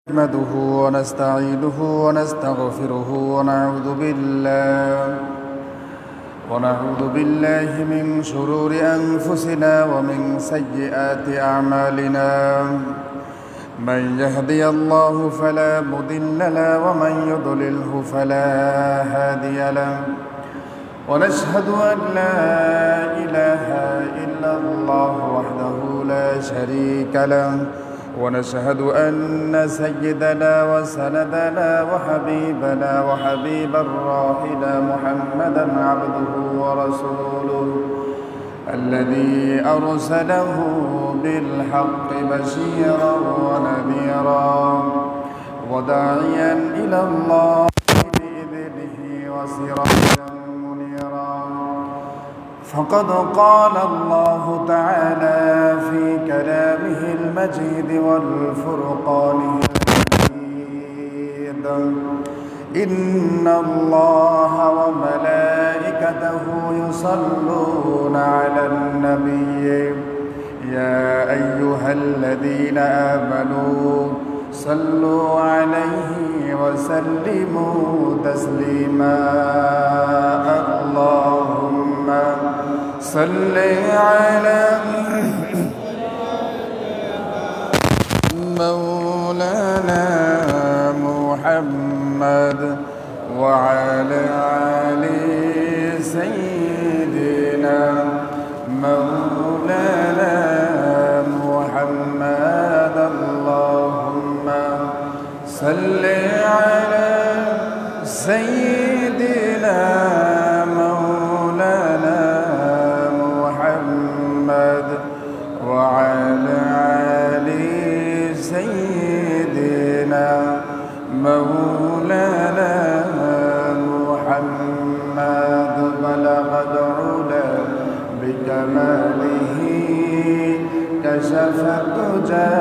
نحمده ونستعينه ونستغفره ونعوذ بالله من شرور أنفسنا ومن سيئات أعمالنا. من يهدي الله فلا مضل له ومن يضلله فلا هادي له. ونشهد أن لا إله إلا الله وحده لا شريك له. ونشهد أن سيدنا وسندنا وحبيبنا وحبيب الراحنا محمدا عبده ورسوله الذي أرسله بالحق بشيرا ونذيرا وداعيا إلى الله بإذنه وسراجا منيرا. فقد قال الله تعالى في كلامه المجيد والفرقانه المجيد: إن الله وملائكته يصلون على النبي يا أيها الذين آمنوا صلوا عليه وسلموا تسليما. اللهم صل على مولانا محمد وعلى آل سيدنا مولانا محمد. اللهم صل على سيدنا مولانا محمد وعلى آل سيدنا مولانا محمد. بلغت علا بكماله كشف الدجى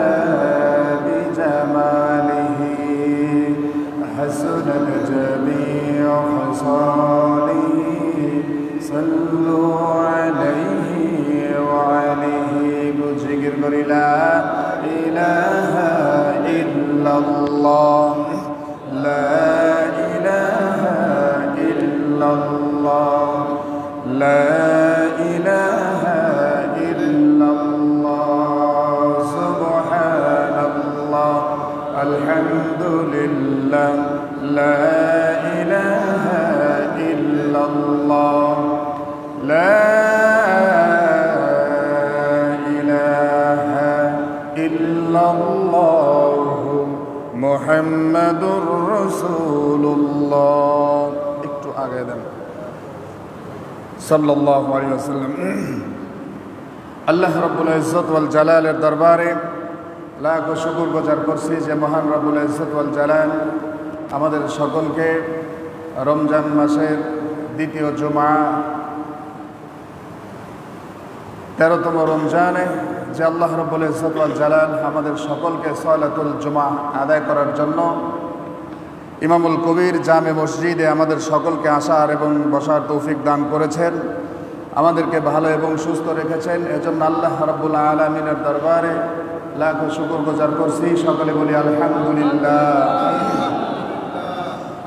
بجماله حسنت جميع خصاله. صلوا عليه وعليه بذكر لا إله إلا الله لا إله إلا الله لا إله إلا الله. سبحان الله الحمد لله لا إله إلا الله لا إله إلا الله মুহাম্মাদুর রাসূলুল্লাহ। একটু আগে দেন সাল্লাল্লাহু আলাইহি ওয়াসাল্লাম। আল্লাহ রাব্বুল ইজ্জত ওয়াল জালালের দরবারে লাখো শুকর গুজার করছি যে মহান রাব্বুল ইজ্জত ওয়াল জালাল আমাদের সকলকে রমজান মাসের দ্বিতীয় জুমা 13তম রমজানে যে আল্লাহ রাব্বুল ইজ্জত ওয়াল জালাল আমাদের সকলকে সালাতুল জুমা আদায় করার জন্য ইমামুল কবির জামে মসজিদে আমাদের সকলকে আসার এবং বসার তৌফিক দান করেছেন, আমাদেরকে ভালো এবং সুস্থ রেখেছেন। এজন্য আল্লাহ রাব্বুল আলামিনের দরবারে লাখো শুকর গুজার করছি। সকলে বলি আলহামদুলিল্লাহ।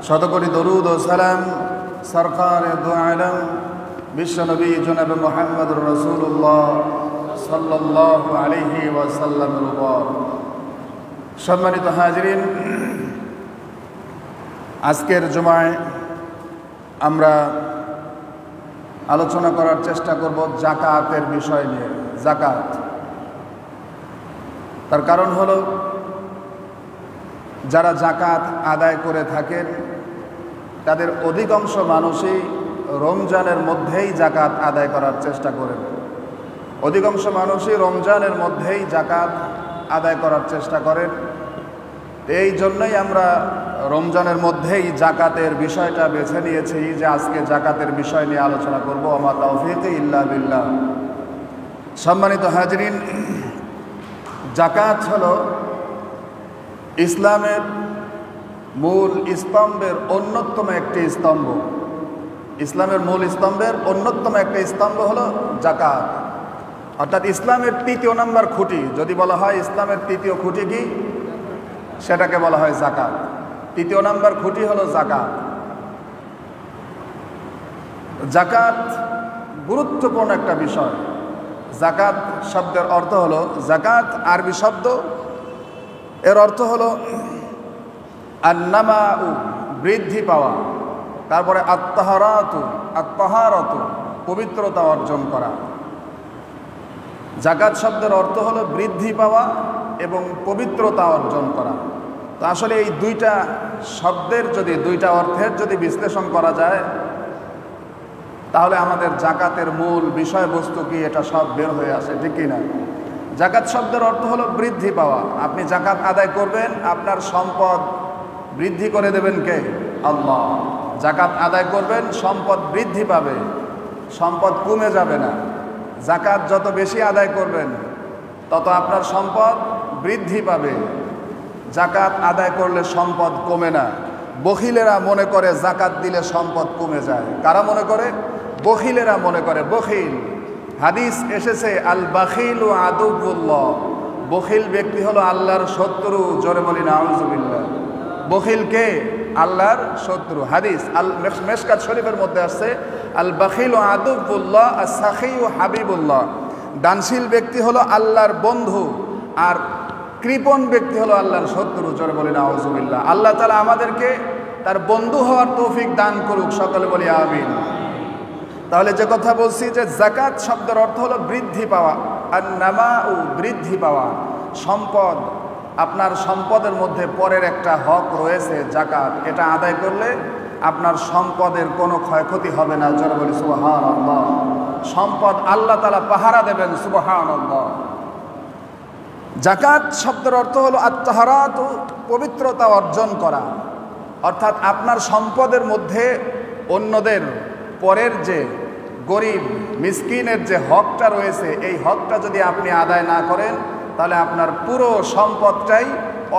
শতকোটি দরুদ ও সালাম সরকারে দু আলম বিশ্বনবী জনাবে মুহাম্মদুর রাসূলুল্লাহ সাল্লাল্লাহু আলাইহি ওয়াসাল্লামের উপর। সম্মানিত হাজিরিন, আজকের জুমায় আমরা আলোচনা করার চেষ্টা করব যাকাতের বিষয় নিয়ে। যাকাত, তার কারণ হলো যারা যাকাত আদায় করে থাকেন তাদের অধিকাংশ মানুষই রমজানের মধ্যেই যাকাত আদায় করার চেষ্টা করেন। অধিকাংশ মানুষই রমজানের মধ্যেই যাকাত আদায় করার চেষ্টা করেন। এই জন্যই আমরা রমজানের মধ্যেই যাকাতের বিষয়টা বেছে নিয়েছি যে আজকে যাকাতের বিষয় নিয়ে আলোচনা করব। আমা তাওফীক ইল্লা বিল্লাহ। সম্মানিত হাজিরিন, যাকাত হলো ইসলামের মূল স্তম্ভের অন্যতম একটি স্তম্ভ। ইসলামের মূল স্তম্ভের অন্যতম একটি স্তম্ভ হলো যাকাত। অর্থাৎ ইসলামের তৃতীয় নাম্বার খুঁটি যদি বলা হয় ইসলামের তৃতীয় খুঁটি কি? সেটাকে বলা হয় যাকাত। তৃতীয় নাম্বার খুঁটি হলো যাকাত। যাকাত গুরুত্বপূর্ণ একটা বিষয়। যাকাত শব্দের অর্থ হলো, যাকাত আরবি শব্দ, এর অর্থ হলো আন্নামাউ, বৃদ্ধি পাওয়া। তারপরে আত্তাহারাতু, আত্তাহারাতু, পবিত্রতা অর্জন করা। যাকাত শব্দের অর্থ হলো বৃদ্ধি পাওয়া এবং পবিত্রতা অর্জন করা। তো আসলে এই দুইটা শব্দের যদি, দুইটা অর্থের যদি বিশ্লেষণ করা যায়, তাহলে আমাদের যাকাতের মূল বিষয়বস্তু কি এটা সব বের হয়ে আসে, ঠিক কি না? যাকাত শব্দের অর্থ হলো বৃদ্ধি পাওয়া। আপনি যাকাত আদায় করবেন, আপনার সম্পদ বৃদ্ধি করে দেবেন কে? আল্লাহ। যাকাত আদায় করবেন, সম্পদ বৃদ্ধি পাবে, সম্পদ কমে যাবে না। যাকাত যত বেশি আদায় করবেন তত আপনার সম্পদ বৃদ্ধি পাবে। যাকাত আদায় করলে সম্পদ কমে না। বখিলেরা মনে করে যাকাত দিলে সম্পদ কমে যায়। কারা মনে করে? বখিলেরা মনে করে। বখিল, হাদিস এসেছে আল বাখিলু আদুবুল্লাহ, বখিল ব্যক্তি হলো আল্লাহর শত্রু। জোরে বলি নাউজুবিল্লাহ। বখিল কে? আল্লাহর শত্রু। হাদিস আল মেশকাত শরীফের মধ্যে আসছে আল বাখিলু আদুবুল্লাহ আর সাখিউ হাবিবুল্লাহ। দানশীল ব্যক্তি হলো আল্লাহর বন্ধু, আর কৃপণ ব্যক্তি হলো আল্লাহর শত্রু। জোরে বলি নাউজুবিল্লাহ। আল্লাহ তাআলা আমাদেরকে তার বন্ধু হওয়ার তৌফিক দান করুক, সকলে বলি আমিন। তাহলে যে কথা বলছি যে যাকাত শব্দের অর্থ হলো বৃদ্ধি পাওয়া, আর নামাউ, বৃদ্ধি পাওয়া। সম্পদ, আপনার সম্পদের মধ্যে পরের একটা হক রয়েছে যাকাত, এটা আদায় করলে আপনার সম্পদের কোনো ক্ষয়ক্ষতি হবে না। জোরে বলি সুবহানাল্লাহ। সম্পদ আল্লাহ তাআলা পাহারা দেবেন, সুবহানাল্লাহ। যাকাত শব্দের অর্থ হলো আত্তাহারাত, পবিত্রতা অর্জন করা। অর্থাৎ আপনার সম্পদের মধ্যে অন্যদের, পরের যে গরিব মিসকিনের যে হকটা রয়েছে, এই হকটা যদি আপনি আদায় না করেন, তাহলে আপনার পুরো সম্পদটাই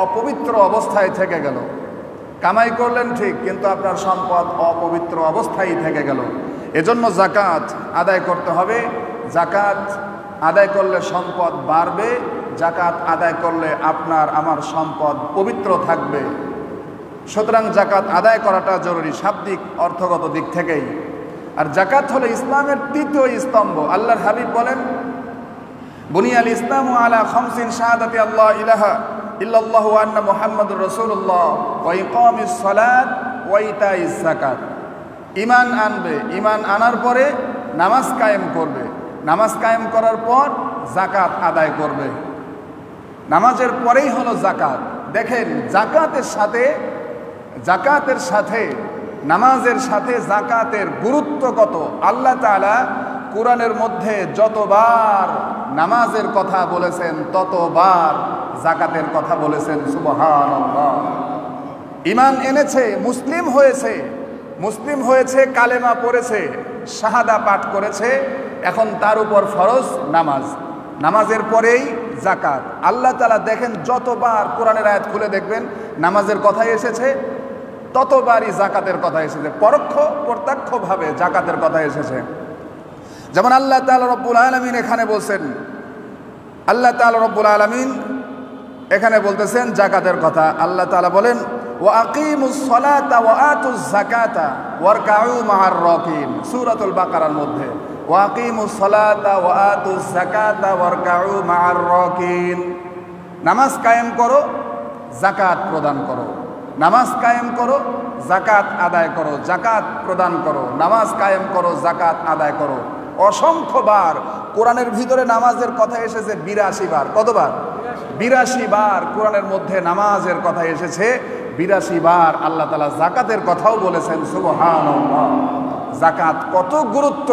অপবিত্র অবস্থায় থেকে গেল। কামাই করলেন ঠিক, কিন্তু আপনার সম্পদ অপবিত্র অবস্থায় থেকে গেল। এজন্য যাকাত আদায় করতে হবে। যাকাত আদায় করলে সম্পদ বাড়বে, যাকাত আদায় করলে আপনার আমার সম্পদ পবিত্র থাকবে। সুতরাং যাকাত আদায় করাটা জরুরি শাব্দিক অর্থগত দিক থেকেই। আর যাকাত হলো ইসলামের তৃতীয় স্তম্ভ। আল্লাহর হাবিব বলেন, বুনিয়াল ইসলামু আলা খামসিন শাহাদাতি আল্লাহ ইলাহা ইল্লাল্লাহু ওয়া আন্না মুহাম্মাদুর রাসূলুল্লাহ ওয়া ইকামিস সালাত ওয়া ইতাইজ যাকাত। ঈমান আনবে, ঈমান আনার পরে নামাজ কায়েম করবে, নামাজ কায়েম করার পর যাকাত আদায় করবে। নামাজের পরেই হলো যাকাত। দেখেন যাকাতের সাথে নামাজের সাথে যাকাতের গুরুত্ব কত। আল্লাহ তাআলা কোরআনের মধ্যে যতবার নামাজের কথা বলেছেন ততবার যাকাতের কথা বলেছেন, সুবহানাল্লাহ। ঈমান এনেছে, মুসলিম হয়েছে, কালেমা পড়েছে, শাহাদা পাঠ করেছে, এখন তার উপর ফরজ নামাজ, নামাজের পরেই যাকাত। আল্লাহ তাআলা দেখেন যতবার কোরআনের আয়াত খুলে দেখবেন নামাজের কথা এসেছে, ততবারই যাকাতের কথা এসেছে, প্রত্যক্ষভাবে যাকাতের কথা এসেছে। যেমন আল্লাহ তাআলা রব্বুল আলামিন এখানে বলছেন, আল্লাহ তাআলা রব্বুল আলামিন এখানে বলতেছেন যাকাতের কথা। আল্লাহ তাআলা বলেন, ওয়া আকিমুস সালাতা ওয়া আতুজ যাকাতা ওয়ারকাউ মা'আর রাকিন, সূরাতুল বাকারার মধ্যে। ওয়া আকিমুস সালাতা ওয়া আতুজ যাকাতা ওয়ারকাউ মা'আর রাকিন। নামাজ কায়েম করো, যাকাত প্রদান করো। নামাজ কায়েম করো, যাকাত আদায় করো, যাকাত প্রদান করো। নামাজ কায়েম করো, যাকাত আদায় করো। অসংখ্যবার কোরআনের ভিতরে নামাজের কথা এসেছে ৮২ বার। কতবার? ৮২ বার কোরআনের মধ্যে নামাজের কথা এসেছে। ৮২ বার আল্লাহ তাআলা যাকাতের কথাও বলেছেন, সুবহানাল্লাহ। যাকাত কত গুরুত্ব!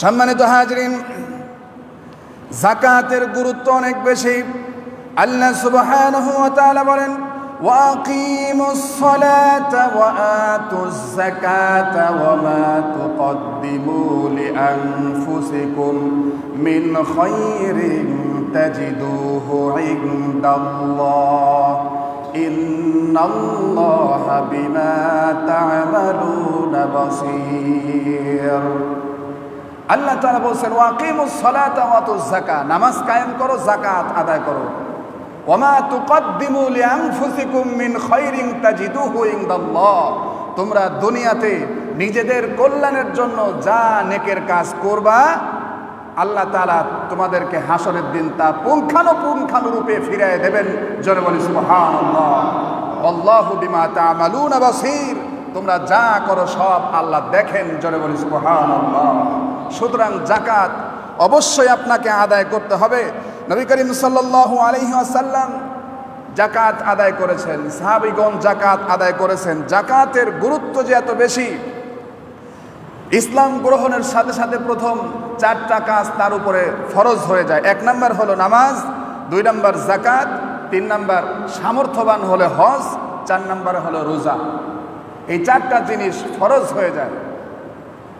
সম্মানিত হাজরিন, যাকাতের গুরুত্ব অনেক বেশি। আল্লাহ সুবহানাহু ওয়া তাআলা বলেন, وَأَقِيمُوا الصَّلَاةَ وَآتُوا الزَّكَاةَ وَمَا تُقَدِّمُوا لِأَنفُسِكُم مِّنْ خَيْرٍ تَجِدُوهُ عِندَ اللَّهِ إِنَّ اللَّهَ بِمَا تَعْمَلُونَ بَصِيرٌ। আল্লাহ তাআলা বলেন, ওয়াকিমুস সালাতা ওয়া আতুজ যাকাত, নামাজ কায়েম করো, যাকাত আদায় করো। ওমা তুকদ্দিমু লিআনফুসিকুম মিন খায়রিন তাজিদুহু ইনদাল্লাহ, তোমরা দুনিয়াতে নিজেদের কল্যাণের জন্য যা নেকের কাজ করবা আল্লাহ তাআলা তোমাদেরকে হাসরের দিন তা পুঙ্খানুপুঙ্খানুরূপে ফিরিয়ে দেবেন। জোরে বলি সুবহানাল্লাহ। আল্লাহু বিমা তা'মালুনা বাসীর, তোমরা যা করো সব আল্লাহ দেখেন। জোরে বলি সুবহানাল্লাহ। সুতরাং যাকাত অবশ্যই আপনাকে আদায় করতে হবে। নবী করিম সাল্লাল্লাহু আলাইহি ওয়াসাল্লাম যাকাত আদায় করেছেন, সাহাবীগণ যাকাত আদায় করেছেন। যাকাতের গুরুত্ব যে এত বেশি, ইসলাম গ্রহণের সাথে সাথে প্রথম 4টা কাজ তার উপরে ফরজ হয়ে যায়। 1 নম্বর হলো নামাজ, 2 নম্বর যাকাত, 3 নম্বর সামর্থ্যবান হলে হজ, 4 নম্বর হলো রোজা। এই 4টা জিনিস ফরজ হয়ে যায়।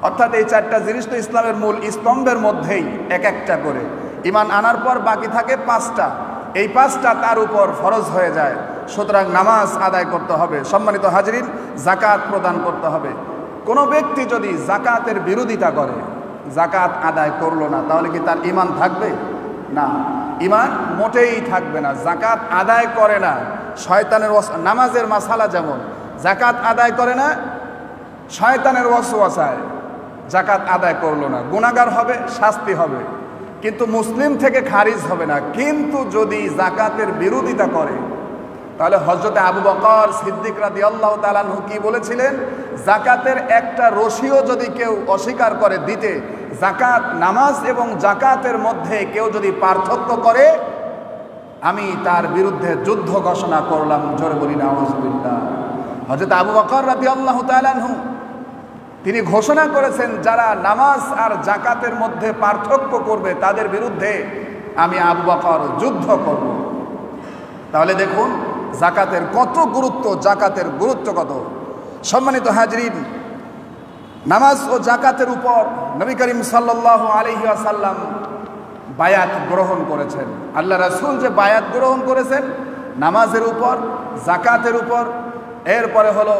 অর্থাৎ এই 4টা জিনিস তো ইসলামের মূল স্তম্ভের মধ্যেই এক একটা করে। ঈমান আনার পর বাকি থাকে 5টা, এই 5টা তার উপর ফরজ হয়ে যায়। সুতরাং নামাজ আদায় করতে হবে। সম্মানিত হাজরিন, যাকাত প্রদান করতে হবে। কোনো ব্যক্তি যদি যাকাতের বিরোধিতা করে, যাকাত আদায় করলো না, তাহলে কি তার ঈমান থাকবে? না, ঈমান মোটেই থাকবে না। যাকাত আদায় করে না, শয়তানের নামাজের মাসালা যেমন, যাকাত আদায় করে না, শয়তানের ওয়াসওয়াসায় যাকাত আদায় করলো না, গুনাহগার হবে, শাস্তি হবে, কিন্তু মুসলিম থেকে খারিজ হবে না। কিন্তু যদি যাকাতের বিরোধিতা করে, তাহলে হযরত আবু বকর সিদ্দিক রাদিয়াল্লাহু তাআলা আনহু কি বলেছিলেন? যাকাতের একটা রশিও যদি কেউ অস্বীকার করে দিতে, যাকাত, নামাজ এবং যাকাতের মধ্যে কেউ যদি পার্থক্য করে, আমি তার বিরুদ্ধে যুদ্ধ ঘোষণা করলাম। জোরে বলি নাউযুবিল্লাহ। হযরত আবু বকর রাদিয়াল্লাহু তাআলা আনহু তিনি ঘোষণা করেছেন, যারা নামাজ আর যাকাতের মধ্যে পার্থক্য করবে তাদের বিরুদ্ধে আমি আবু বকর যুদ্ধ করব। তাহলে দেখুন যাকাতের কত গুরুত্ব, যাকাতের গুরুত্ব কত। সম্মানিত হাজরিন, নামাজ ও যাকাতের উপর নবী করিম সাল্লাল্লাহু আলাইহি ওয়াসাল্লাম বায়াত গ্রহণ করেছেন। আল্লাহ রাসূল যে বায়াত গ্রহণ করেছেন নামাজের উপর, যাকাতের উপর, এরপরে হলো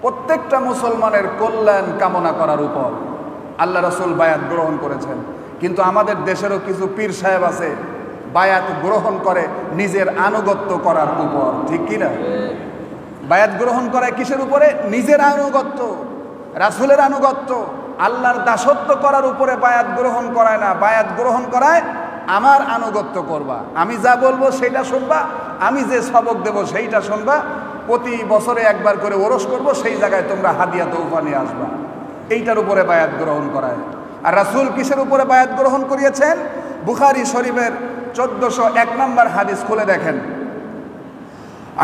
প্রত্যেকটা মুসলমানের কল্যাণ কামনা করার উপর আল্লাহ রাসূল বায়াত গ্রহণ করেছেন। কিন্তু আমাদের দেশেরও কিছু পীর সাহেব আছে, বায়াত গ্রহণ করে নিজের আনুগত্য করার উপর, ঠিক কিনা? বায়াত গ্রহণ করে কিসের উপরে? নিজের আনুগত্য, রাসূলের আনুগত্য, আল্লাহর দাসত্ব করার উপরে বায়াত গ্রহণ করায় না। বায়াত গ্রহণ করায় আমার আনুগত্য করবা, আমি যা বলবো সেইটা শুনবা, আমি যে সবক দেব সেইটা শুনবা, প্রতি বছরে একবার করে ওরস করব, সেই জায়গায় তোমরা হাদিয়া তৌফা নিয়ে আসবা, এইটার উপরে বায়াত গ্রহণ করায়। আর রাসূল কিসের উপরে বায়াত গ্রহণ করিয়েছেন? বুখারী শরীফের 1401 নম্বর হাদিস খুলে দেখেন।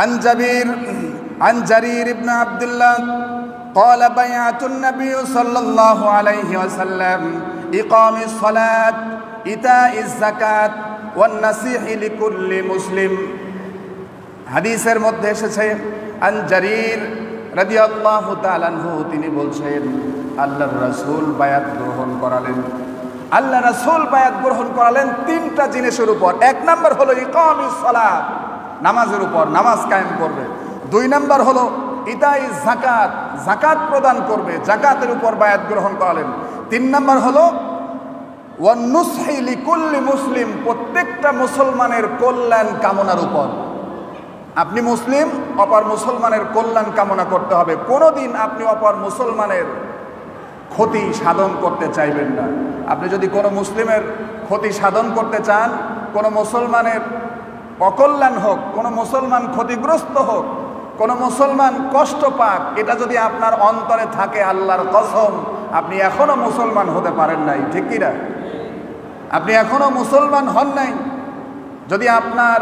আন জারির ইবনে আব্দুল্লাহ قال بيعة النبي صلى الله عليه وسلم إقام الصلاة إيتاء الزكاة والنصيح لكل مسلم। হাদিসের মধ্যে এসেছে আন জারির রাদিয়াল্লাহু তাআলা আনহু, তিনি বলছেন আল্লাহর রাসূল বায়াত গ্রহণ করালেন। আল্লাহ রাসূল বায়াত গ্রহণ করালেন 3টা জিনিসের উপর। 1 নম্বর হলো ইকামিস সালাত, নামাজের উপর, নামাজ কায়েম করবে। 2 নম্বর হলো ইতাইজ যাকাত, যাকাত প্রদান করবে, যাকাতের উপর বায়াত গ্রহণ করালেন। 3 নম্বর হলো ওয়ান নুসহি লিকুল্লি মুসলিম, প্রত্যেকটা মুসলমানের কল্যাণ কামনার উপর। আপনি মুসলিম, অপর মুসলমানের কল্যাণ কামনা করতে হবে। কোনোদিন আপনি অপর মুসলমানের ক্ষতি সাধন করতে চাইবেন না। আপনি যদি কোনো মুসলিমের ক্ষতি সাধন করতে চান, কোনো মুসলমানের অকল্যাণ হোক, কোনো মুসলমান ক্ষতিগ্রস্ত হোক, কোনো মুসলমান কষ্ট পাক, এটা যদি আপনার অন্তরে থাকে, আল্লাহর কসম আপনি এখনো মুসলমান হতে পারেন নাই, ঠিক কি না? আপনি এখনো মুসলমান হন নাই। যদি আপনার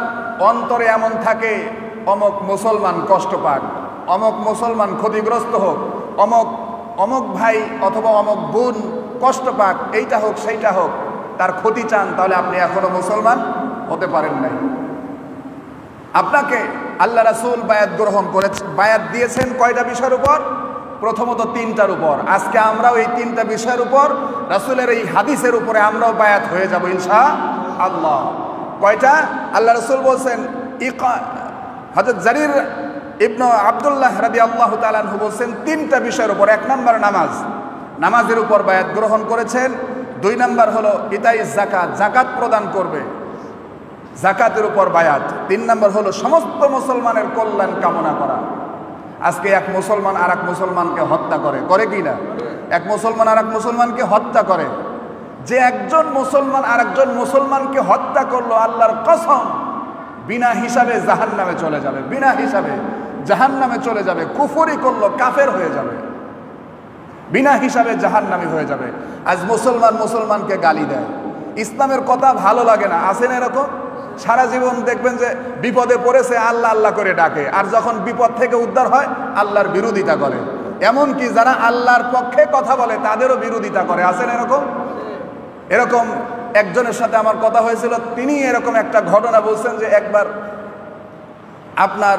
অন্তরে এমন থাকে অমুক মুসলমান কষ্ট পাক, অমুক মুসলমান ক্ষতিগ্রস্ত হোক, অমুক ভাই অথবা অমুক বোন কষ্ট পাক, এইটা হোক সেইটা হোক, তার ক্ষতি চান, তাহলে আপনি এখনো মুসলমান হতে পারেন নাই। আপনাকে আল্লাহ রাসূল বায়াত গ্রহণ করেছেন, বায়াত দিয়েছেন কয়টা বিষয়ের উপর? প্রথমত 3টার উপর। আজকে আমরাও এই 3টা বিষয়ের উপর, রাসূলের এই হাদিসের উপরে আমরাও বায়াত হয়ে যাব ইনশাআল্লাহ। কয়টা? আল্লাহ রাসূল বলছেন, হযরত জারির ইবনে আব্দুল্লাহ রাদিয়াল্লাহু তাআলা আনহু বলছেন 3টা বিষয়ের উপর। 1 নম্বর নামাজ, নামাজের উপর বায়াত গ্রহণ করেছেন। 2 নম্বর হলো ইতাইজ যাকাত, যাকাত প্রদান করবে। জাকাতের উপর বায়াত। 3 নম্বর হলো সমস্ত মুসলমানের কল্যাণ কামনা করা। আজকে এক মুসলমান আর এক মুসলমানকে হত্যা করে কি না? এক মুসলমান আর এক মুসলমানকে হত্যা করে। যে একজন মুসলমান আর একজন মুসলমানকে হত্যা করলো, আল্লাহর কসম বিনা হিসাবে জাহান্নামে চলে যাবে, বিনা হিসাবে জাহান্নামে চলে যাবে। কুফরি করলো, কাফের হয়ে যাবে, বিনা হিসাবে জাহান্নামী হয়ে যাবে। আজ মুসলমান মুসলমানকে গালি দেয়, ইসলামের কথা ভালো লাগে না, আছেন এরকম? সারা জীবন দেখবেন যে বিপদে পড়েছে আল্লাহ আল্লাহ করে ডাকে, আর যখন বিপদ থেকে উদ্ধার হয় আল্লাহর বিরোধিতা করে। এমনকি যারা আল্লাহর পক্ষে কথা বলে তাদেরও বিরোধিতা করে, আছেন এরকম? এরকম একজনের সাথে আমার কথা হয়েছিল, তিনি এরকম একটা ঘটনা বলছেন যে একবার আপনার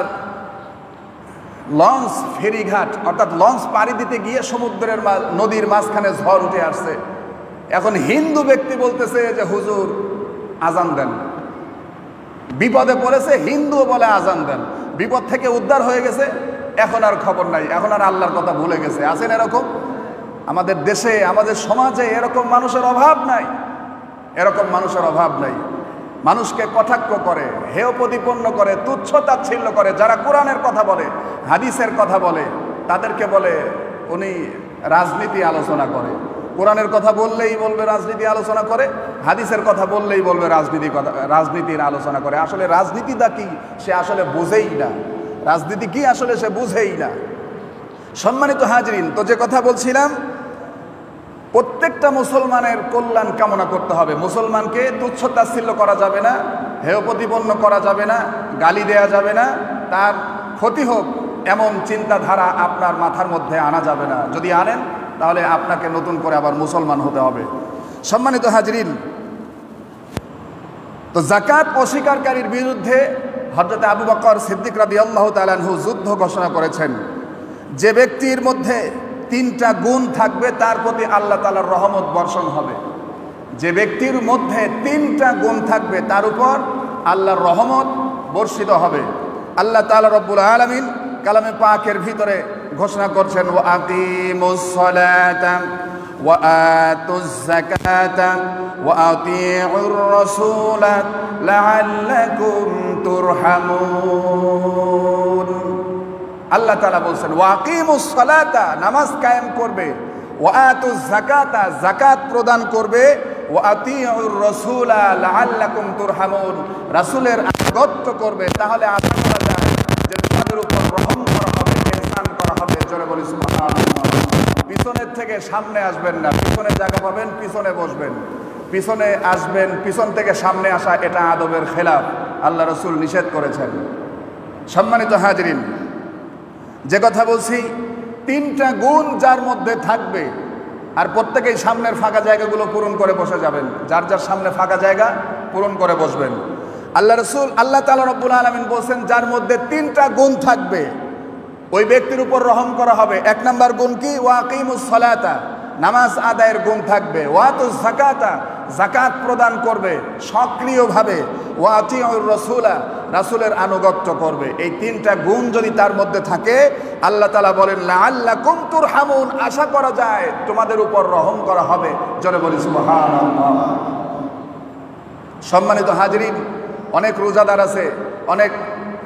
লঞ্চ ফেরিঘাট অর্থাৎ লঞ্চ পাড়ি দিতে গিয়ে সমুদ্রের নদীর মাঝখানে ঝড় উঠে আসছে। এখন হিন্দু ব্যক্তি বলতেছে যে হুজুর আজান দেন, বিপদে পড়েছে, হিন্দুও বলে আজান দেন, বিপদ থেকে উদ্ধার হয়ে গেছে, এখন আর খবর নাই, এখন আর আল্লাহর কথা ভুলে গেছে। আছেন এরকম? আমাদের দেশে আমাদের সমাজে এরকম মানুষের অভাব নাই, এরকম মানুষের অভাব নাই। মানুষকে কটাক্ষ করে, হেয় প্রতিপন্ন করে, তুচ্ছ তাচ্ছিল্য করে। যারা কোরআনের কথা বলে, হাদিসের কথা বলে, তাদেরকে বলে উনি রাজনীতি আলোচনা করে। কোরআনের কথা বললেই বলবে রাজনীতি আলোচনা করে, হাদিসের কথা বললেই বলবে রাজনীতির আলোচনা করে। আসলে রাজনীতিটা কি সে আসলে বুঝেই না, রাজনীতি কি আসলে সে বুঝেই না। সম্মানিত হাজরিন, তো যে কথা বলছিলাম, প্রত্যেকটা মুসলমানের কল্যাণ কামনা করতে হবে। মুসলমানকে তুচ্ছ তাচ্ছিল্য করা যাবে না, হেয় প্রতিপন্ন করা যাবে না, গালি দেয়া যাবে না, তার ক্ষতি হোক এমন চিন্তাধারা আপনার মাথার মধ্যে আনা যাবে না। যদি আনেন তাহলে আপনাকে নতুন করে আবার মুসলমান হতে হবে। সম্মানিত হাজরিন, তো যাকাত অস্বীকারীর বিরুদ্ধে হযরত আবু বকর সিদ্দিক রাদিয়াল্লাহু তাআলা আনহু যুদ্ধ ঘোষণা করেছেন। যে ব্যক্তির মধ্যে 3টা গুণ থাকবে তার প্রতি আল্লাহ তাআলার রহমত বর্ষণ হবে। যে ব্যক্তির মধ্যে 3টা গুণ থাকবে তার উপর আল্লাহর রহমত বর্ষিত হবে। আল্লাহ তাআলা রব্বুল আলামিন কালামে পাকের ভিতরে ঘোষণা করছেন, ওয়া আকিমুস সালাতা ওয়া আতুজ যাকাতা ওয়া আতিউর রাসূলা লাআল্লাকুম তুরহামুন। আল্লাহ তাআলা বলছেন ওয়া আকিমুস সালাতা, নামাজ কায়েম করবে, ওয়া আতুজ যাকাতা, যাকাত প্রদান করবে, ওয়া আতিউর রাসূলা লাআল্লাকুম তুরহামুন, রাসূলের আনুগত্য করবে, তাহলে আশা করা যায় যে তোমাদের উপর রহম করা হবে, ইহসান করা হবে। জোরে বলি সুবহানাল্লাহ। পিছনের থেকে সামনে আসবেন না, পিছনে জায়গা পাবেন পিছনে বসবেন, পিছনে আসবেন, পিছন থেকে সামনে আসা এটা আদবের খেলাফ, আল্লাহ রাসূল নিষেধ করেছেন। সম্মানিত হাজরিন, যে কথা বলছি, 3টা গুণ যার মধ্যে থাকবে, আর প্রত্যেকেই সামনের ফাঁকা জায়গাগুলো পূরণ করে বসে যাবেন, যার যার সামনে ফাঁকা জায়গা পূরণ করে বসবেন। আল্লাহ রাসূল আল্লাহ তাআলা রব্বুল আলামিন বলছেন যার মধ্যে 3টা গুণ থাকবে ওই ব্যক্তির উপর রহম করা হবে। 1 নম্বর গুণ কি? ওয়া আকিমুস সালাতা, নামাজ আদায়ের গুণ থাকবে। ওয়া আতুজ যাকাতা, যাকাত প্রদান করবে সক্রিয়ভাবে। ওয়া আতিউর রাসূলা, রাসূলের আনুগত্য করবে। এই 3টা গুণ যদি তার মধ্যে থাকে, আল্লাহ তাআলা বলেন লাআল্লাকুম তুরহামুন, আশা করা যায় তোমাদের উপর রহম করা হবে। জোরে বলি সুবহানাল্লাহ। সম্মানিত হাজরিন, অনেক রোজাদার আছে, অনেক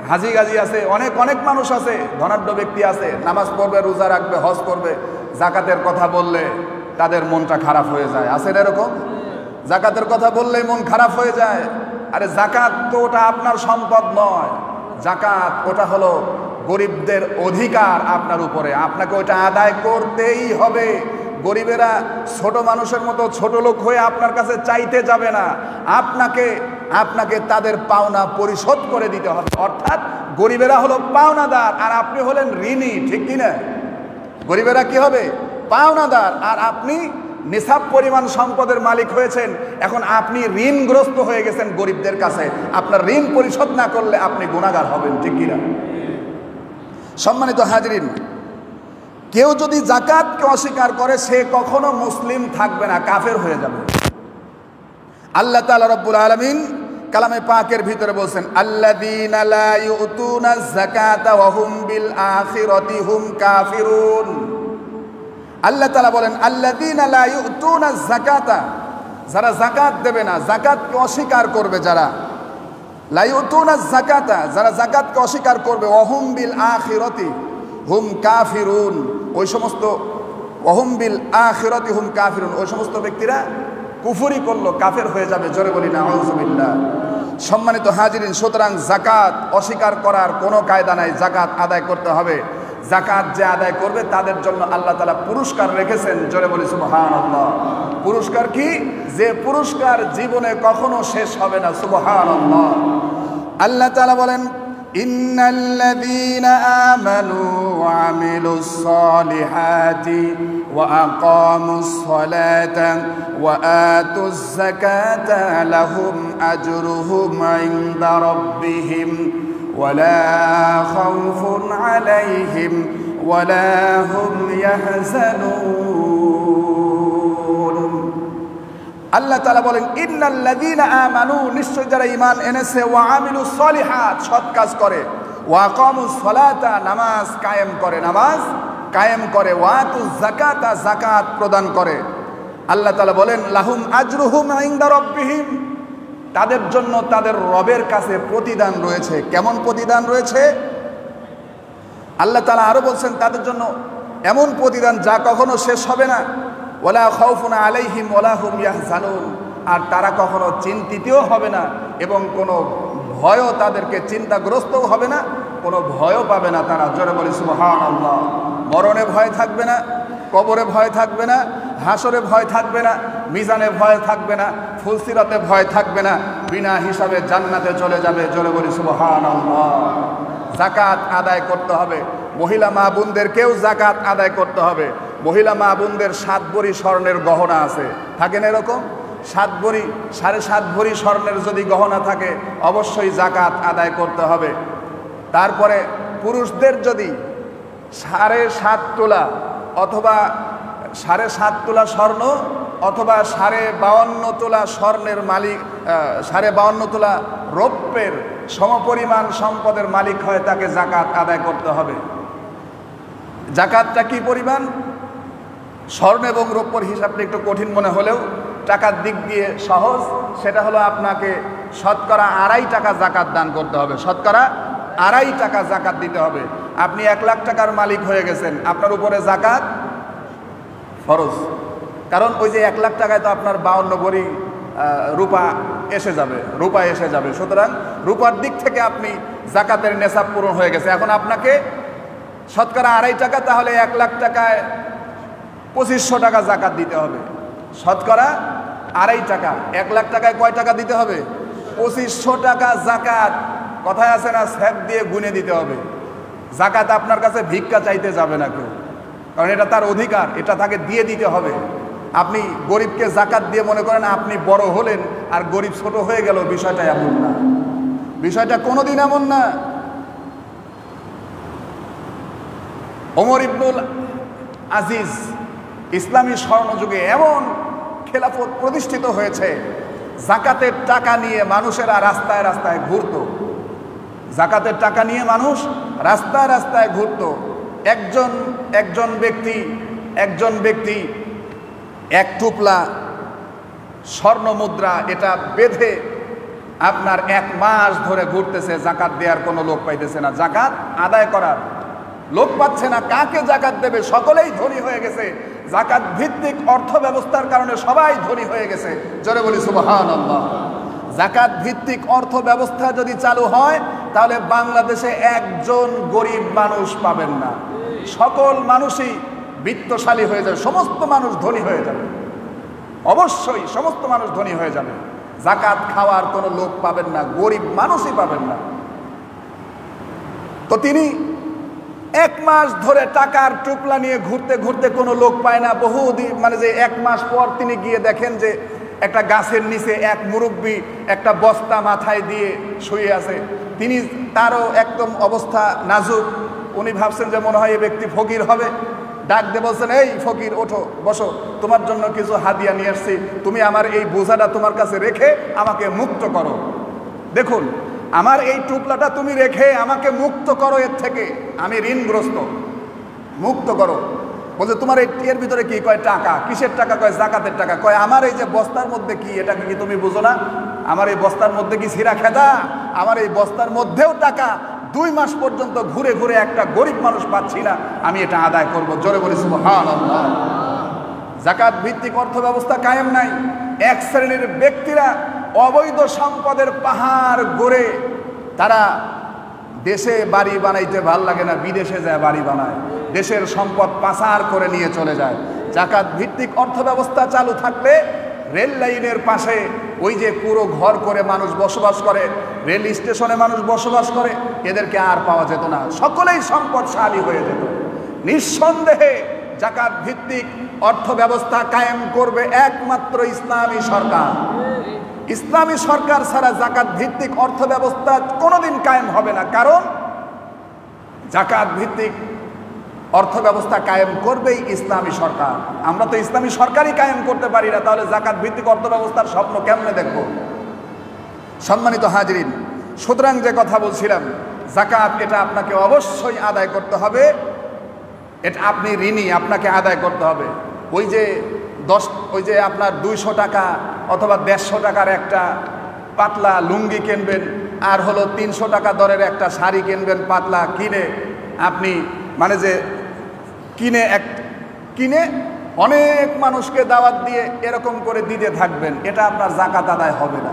হাজি গাজি আছে, অনেক অনেক মানুষ আছে, ধনাঢ্য ব্যক্তি আছে, নামাজ পড়বে, রোজা রাখবে, হজ করবে, যাকাতের কথা বললে তাদের মনটা খারাপ হয়ে যায়। আছে এরকম? যাকাতের কথা বললেই মন খারাপ হয়ে যায়। আরে যাকাত তো ওটা আপনার সম্পদ নয়, যাকাত ওটা হলো গরিবদের অধিকার আপনার উপরে, আপনাকে ওটা আদায় করতেই হবে। গরিবেরা ছোট মানুষের মতো ছোট লোক হয়ে আপনার কাছে চাইতে যাবে না, আপনাকে তাদের পাওনা পরিশোধ করে দিতে হবে। অর্থাৎ গরিবেরা হলো পাওনাদার আর আপনি হলেন ঋণী, ঠিক কিনা? গরিবেরা কি হবে? পাওনাদার, আর আপনি নিসাব পরিমাণ সম্পদের মালিক হয়েছেন। এখন আপনি ঋণগ্রস্ত হয়ে গেছেন গরিবদের কাছে, আপনার ঋণ পরিশোধ না করলে আপনি গুনাহগার হবেন, ঠিক কিনা? সম্মানিত হাজরিন, কেউ যদি যাকাতকে অস্বীকার করে সে কখনো মুসলিম থাকবে না, কাফের হয়ে যাবে। আল্লাহ তাআলা রব্বুল আলামিন কালামে পাকের ভিতরে বলছেন আল্লাযীনা লা ইউতুনাজ যাকাতা ওয়া হুম বিল আখিরাতি হুম কাফিরুন। আল্লাহ তাআলা বলেন আল্লাযীনা লা ইউতুনাজ যাকাতা, যারা যাকাত দেবে না, যাকাতকে অস্বীকার করবে যারা, লা ইউতুনা যাকাতা, যারা যাকাতকে অস্বীকার করবে, ওয়াহুম বিল আখিরাতি হুম কাফিরুন, ওই সমস্ত ওয়াহুম বিল আখিরাতি হুম কাফিরুন, ওই সমস্ত ব্যক্তিরা কুফরি করলো, কাফের হয়ে যাবে। জোরে বলি নাউযুবিল্লাহ। সম্মানিত হাজিরিন, সুতরাং যাকাত অস্বীকার করার কোনো কায়দা নাই, যাকাত আদায় করতে হবে। যাকাত যে আদায় করবে তাদের জন্য আল্লাহ তাআলা পুরস্কার রেখেছেন। জোরে বলি সুবহানাল্লাহ। পুরস্কার কি? যে পুরস্কার জীবনে কখনো শেষ হবে না। সুবহানাল্লাহ। আল্লাহ তাআলা বলেন, ইন্নাল্লাযীনা আমানু ওয়া আমিলুস সালিহাতি ওয়া আকামুস সালাতা ওয়া আতুজ যাকাতা লাহুম আজরুহুম ইনদা রাব্বিহিম ওয়ালা খাউফুন আলাইহিম ওয়ালা হুম ইয়াহজানুন। আল্লাহ তাআলা বলেন, ইন্নাল্লাযীনা আমানু, নিশ্চয় যারা ঈমান এনেছে, ওয়া আমিলুস সলিহাত, সৎ কাজ করে, ওয়া আকামুস সালাতা, নামাজ কায়েম করে, নামাজ কায়েম করে, ওয়া আতুজ যাকাতা, যাকাত প্রদান করে। আল্লাহ তাআলা বলেন, লাহুম আজরুহুম ইনদা রাব্বিহিম, তাদের জন্য তাদের রবের কাছে প্রতিদান রয়েছে। কেমন প্রতিদান রয়েছে? আল্লাহ তাআলা আরো বলছেন, তাদের জন্য এমন প্রতিদান যা কখনো শেষ হবে না। ওয়ালা খাউফুন আলাইহিম ওয়ালা হুম ইয়াহজানুন, আর তারা কখনো চিন্তিতও হবে না এবং কোনো ভয়ও তাদেরকে চিন্তাগ্রস্তও হবে না, কোনো ভয়ও পাবে না তারা। জোরে বলি সুবহানাল্লাহ। মরণে ভয় থাকবে না, কবরে ভয় থাকবে না, হাসরে ভয় থাকবে না, মিজানে ভয় থাকবে না, ফুলসিরাতে ভয় থাকবে না, বিনা হিসাবে জান্নাতে চলে যাবে। জোরে বলি সুবহানাল্লাহ। যাকাত আদায় করতে হবে। মহিলা মা বোনদেরকেও যাকাত আদায় করতে হবে। মহিলা মা বোনদের 7 ভরি স্বর্ণের গহনা আছে, থাকেন এরকম 7 ভরি 7.5 ভরি স্বর্ণের যদি গহনা থাকে, অবশ্যই যাকাত আদায় করতে হবে। তারপরে পুরুষদের যদি 7.5 তোলা অথবা 7.5 তোলা স্বর্ণ অথবা 52.5 তোলা স্বর্ণের মালিক, 52.5 তোলা রৌপ্যের সমপরিমাণ সম্পদের মালিক হয়, তাকে যাকাত আদায় করতে হবে। যাকাতটা কি পরিমাণ? স্বর্ণ এবং রৌপ্যের হিসাবটা একটু কঠিন মনে হলেও টাকার দিক দিয়ে সহজ। সেটা হলো আপনাকে শতকরা 2.5 টাকা যাকাত দান করতে হবে। শতকরা 2.5 টাকা যাকাত দিতে হবে। আপনি 1 লাখ টাকার মালিক হয়ে গেছেন, আপনার উপরে যাকাত ফরজ। কারণ ওই যে 1 লাখ টাকায় তো আপনার 52 ভরি রূপা এসে যাবে। সুতরাং রূপার দিক থেকে আপনি যাকাতের নেশাব পূরণ হয়ে গেছে। এখন আপনাকে শতকরা 2.5 টাকা, তাহলে 1 লাখ টাকায় 2500 টাকা যাকাত দিতে হবে। শতকরা 2.5 টাকা, 1 লাখ টাকায় কয় টাকা দিতে হবে? 2500 টাকা যাকাত। কথায় আছে না, স্যাপ দিয়ে গুনে দিতে হবে। যাকাত আপনার কাছে ভিক্ষা চাইতে যাবে না কেউ, কারণ এটা তার অধিকার, এটা তাকে দিয়ে দিতে হবে। আপনি গরিবকে যাকাত দিয়ে মনে করেন আপনি বড় হলেন আর গরিব ছোট হয়ে গেল, বিষয়টা এমন না। বিষয়টা কোনোদিন এমন না। ওমর ইবনুল আজিজ ইসলামী স্বর্ণযুগে এমন খেলাফত প্রতিষ্ঠিত হয়েছে, যাকাতের টাকা নিয়ে মানুষেরা রাস্তায় রাস্তায় ঘুরত। যাকাতের টাকা নিয়ে মানুষ রাস্তায় রাস্তায় ঘুরত। একজন ব্যক্তি 1 টুপলা স্বর্ণ মুদ্রা এটা বেঁধে আপনার 1 মাস ধরে ঘুরতেছে, যাকাত দেওয়ার কোনো লোক পাইতেছে না, যাকাত আদায় করার লোক পাচ্ছে না। কাকে যাকাত দেবে? সকলেই ধনী হয়ে গেছে। যাকাত ভিত্তিক অর্থ ব্যবস্থার কারণে সবাই ধনী হয়ে গেছে। জোরে বলি সুবহানাল্লাহ। যাকাত ভিত্তিক অর্থ ব্যবস্থা যদি চালু হয়, তাহলে বাংলাদেশে একজন গরিব মানুষ পাবেন না। সকল মানুষই বিত্তশালী হয়ে যাবে, সমস্ত মানুষ ধনী হয়ে যাবে। অবশ্যই সমস্ত মানুষ ধনী হয়ে যাবে। যাকাত খাওয়ার কোনো লোক পাবেন না, গরিব মানুষই পাবেন না। তো তিনি 1 মাস ধরে টাকার টুকলা নিয়ে ঘুরতে ঘুরতে কোনো লোক পায় না। বহুদিন, মানে যে 1 মাস পর তিনি গিয়ে দেখেন যে একটা গাছের নিচে এক মুরব্বী একটা বস্তা মাথায় দিয়ে শুয়ে আছে। তারও একদম অবস্থা নাজুক। উনি ভাবছেন যে মনে হয় এই ব্যক্তি ফকির হবে। ডাক দিয়ে বলছেন, এই ফকির, ওঠো, বসো, তোমার জন্য কিছু হাদিয়া নিয়ে আসছি, তুমি আমার এই বোঝাটা তোমার কাছে রেখে আমাকে মুক্ত করো। দেখুন, আমার এই টুকলাটা তুমি রেখে আমাকে মুক্ত করো, এর থেকে আমি ঋণগ্রস্ত, মুক্ত করো। বলছে, তোমার এর ভিতরে কি? কয় টাকা। কিসের টাকা? কয় যাকাতের টাকা। কয় আমার এই যে বস্তার মধ্যে কি, এটা কি তুমি বুঝো না? আমার এই বস্তার মধ্যে কি ছিঁড়া খেদা? আমার এই বস্তার মধ্যেও টাকা 2 মাস পর্যন্ত ঘুরে ঘুরে একটা গরিব মানুষ পাচ্ছি না, আমি এটা আদায় করব। জোরে বলি সুবহানাল্লাহ। যাকাত ভিত্তিক অর্থ ব্যবস্থা কায়েম নাই। এক শ্রেণীর ব্যক্তিরা অবৈধ সম্পদের পাহাড় গড়ে তারা দেশে বাড়ি বানাইতে ভাল লাগে না, বিদেশে যায় বাড়ি বানায়, দেশের সম্পদ পাচার করে নিয়ে চলে যায়। যাকাত ভিত্তিক অর্থ ব্যবস্থা চালু থাকলে রেল লাইনের পাশে ওই যে পুরো ঘর করে মানুষ বসবাস করে, রেল স্টেশনে মানুষ বসবাস করে, এদেরকে আর পাওয়া যেত না, সকলেই সম্পদশালী হয়ে যেত। নিঃসন্দেহে যাকাত ভিত্তিক অর্থ ব্যবস্থা কায়েম করবে একমাত্র ইসলামী সরকার। ইসলামী সরকার ছাড়া যাকাত ভিত্তিক অর্থ ব্যবস্থা কোনোদিন কায়েম হবে না। কারণ যাকাত ভিত্তিক অর্থ ব্যবস্থা কায়েম করবেই ইসলামী সরকার। আমরা তো ইসলামী সরকারই কায়েম করতে পারি না, তাহলে যাকাত ভিত্তিক অর্থ ব্যবস্থার স্বপ্ন কেমনে দেখব? সম্মানিত হাজরিন, সুতরাং যে কথা বলছিলাম, যাকাত এটা আপনাকে অবশ্যই আদায় করতে হবে। এটা আপনি ঋণী, আপনাকে আদায় করতে হবে। ওই যে আপনার 200 টাকা অথবা 150 টাকার একটা পাতলা লুঙ্গি কিনবেন, আর হলো 300 টাকা দরের একটা শাড়ি কিনবেন পাতলা, কিনে আপনি মানে যে কিনে অনেক মানুষকে দাওয়াত দিয়ে এরকম করে দিতে থাকবেন, এটা আপনার যাকাত আদায় হবে না।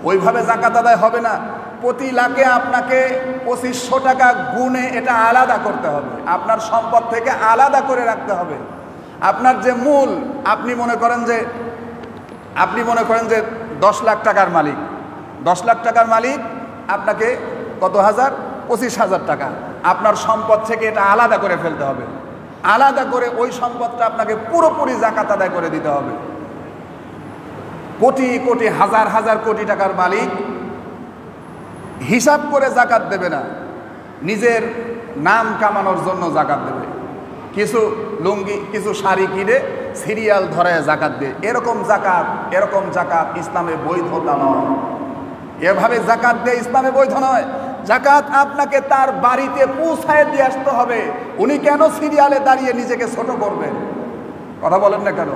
ওইভাবে যাকাত আদায় হবে না। প্রতি লাখে আপনাকে 2500 টাকা গুণে এটা আলাদা করতে হবে, আপনার সম্পদ থেকে আলাদা করে রাখতে হবে। আপনার যে মূল, আপনি মনে করেন যে 10 লাখ টাকার মালিক, 10 লাখ টাকার মালিক, আপনাকে কত হাজার? 25,000 টাকা আপনার সম্পদ থেকে এটা আলাদা করে ফেলতে হবে। আলাদা করে ওই সম্পদটা আপনাকে পুরোপুরি যাকাত আদায় করে দিতে হবে। কোটি কোটি হাজার হাজার কোটি টাকার মালিক হিসাব করে যাকাত দেবে না, নিজের নাম কামানোর জন্য যাকাত দেবে। কিছু লুঙ্গি কিছু শাড়ি কিনে সিরিয়াল ধরে যাকাত দেয়, এরকম যাকাত ইসলামে বৈধতা নয়। এভাবে যাকাত দিয়ে ইসলামে বৈধ নয়। যাকাত আপনাকে তার বাড়িতে পৌঁছায় দিয়ে আসতে হবে। উনি কেন সিরিয়ালে দাঁড়িয়ে নিজেকে ছোট করবেন? কথা বলেন না কেন?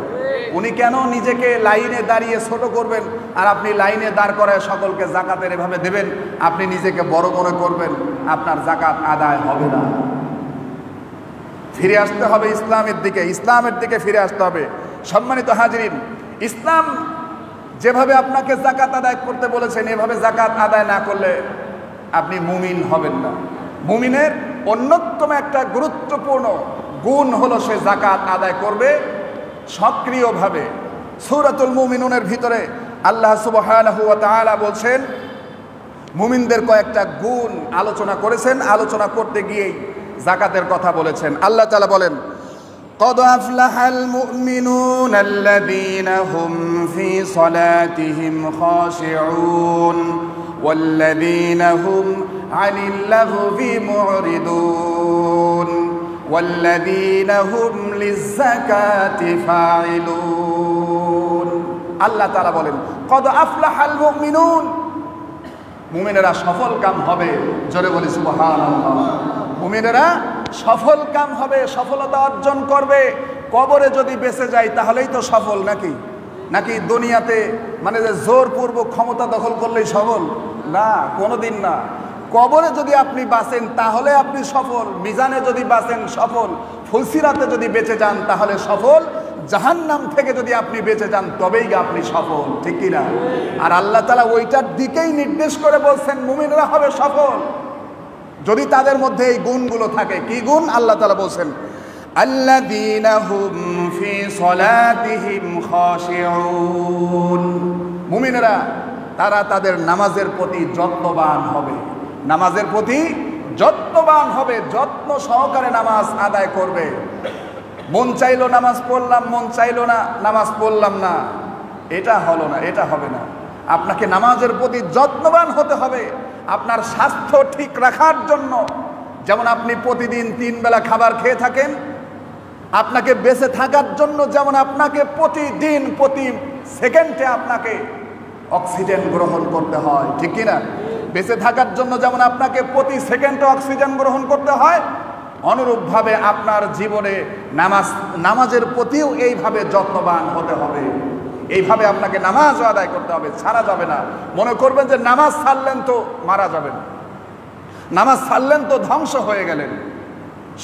উনি কেন নিজেকে লাইনে দাঁড়িয়ে ছোট করবেন? আর আপনি লাইনে দাঁড় করায় সকলকে যাকাতের এভাবে দেবেন, আপনি নিজেকে বড় মনে করবেন, আপনার যাকাত আদায় হবে না। ফিরে আসতে হবে ইসলামের দিকে ফিরে আসতে হবে। সম্মানিত হাজরিন, ইসলাম যেভাবে আপনাকে যাকাত আদায় করতে বলেছেন, এভাবে যাকাত আদায় না করলে আপনি মুমিন হবেন না। মুমিনের অন্যতম একটা গুরুত্বপূর্ণ গুণ হলো সে যাকাত আদায় করবে সক্রিয়ভাবে। সূরাতুল মুমিনুনের ভিতরে আল্লাহ সুবহানাহু ওয়া তাআলা বলছেন, মুমিনদের কয়েকটা গুণ আলোচনা করেছেন। আলোচনা করতে গিয়েই যাকাতের কথা বলেছেন। আল্লাহ তাআলা বলেন, قد أفلح المؤمنون الذين هم في صلاتهم خاشعون والذين هم عن اللغو معرضون والذين هم للزكاة فاعلون। আল্লাহ তাআলা বলেন, قد أفلح المؤمنون, মুমিনেরা সফল কাম হবে। জোরে বলি সুবহানাল্লাহ। মুমিনেরা সফল কাম হবে, সফলতা অর্জন করবে। কবরে যদি বেঁচে যায় তাহলেই তো সফল, নাকি দুনিয়াতে মানে যে জোরপূর্বক ক্ষমতা দখল করলেই সফল? না, কোনোদিন না। কবরে যদি আপনি বাঁচেন তাহলে আপনি সফল, মিজানে যদি বাঁচেন সফল, ফুলসিরাতে যদি বেঁচে যান তাহলে সফল, জাহান্নাম থেকে যদি আপনি বেঁচে যান তবেই আপনি সফল, ঠিক কিনা? আর আল্লাহ তাআলা ওইটার দিকেই নির্দেশ করে বলছেন মুমিনরা হবে সফল যদি তাদের মধ্যে এই গুণগুলো থাকে। কি গুণ? আল্লাহ তাআলা বলছেন, আল্লাযীনা হুম ফি সলাতিহিম খাশিউন, মুমিনরা তারা তাদের নামাজের প্রতি যত্নবান হবে, নামাজের প্রতি যত্নবান হবে, যত্ন সহকারে নামাজ আদায় করবে। মন চাইলো নামাজ পড়লাম, মন চাইলো না নামাজ পড়লাম না, এটা হলো না, এটা হবে না। আপনাকে নামাজের প্রতি যত্নবান হতে হবে। আপনার স্বাস্থ্য ঠিক রাখার জন্য, যেমন আপনি প্রতিদিন 3 বেলা খাবার খেয়ে থাকেন, আপনাকে বেঁচে থাকার জন্য যেমন আপনাকে প্রতিদিন প্রতি সেকেন্ডে আপনাকে অক্সিজেন গ্রহণ করতে হয়, ঠিক কিনা? বেঁচে থাকার জন্য যেমন আপনাকে প্রতি সেকেন্ডে অক্সিজেন গ্রহণ করতে হয়, অনুরূপভাবে আপনার জীবনে নামাজের প্রতিও এইভাবে যত্নবান হতে হবে। এইভাবে আপনাকে নামাজও আদায় করতে হবে, ছাড়া যাবে না। মনে করবেন যে নামাজ ছাড়লেন তো মারা যাবেন, নামাজ ছাড়লেন তো ধ্বংস হয়ে গেলেন।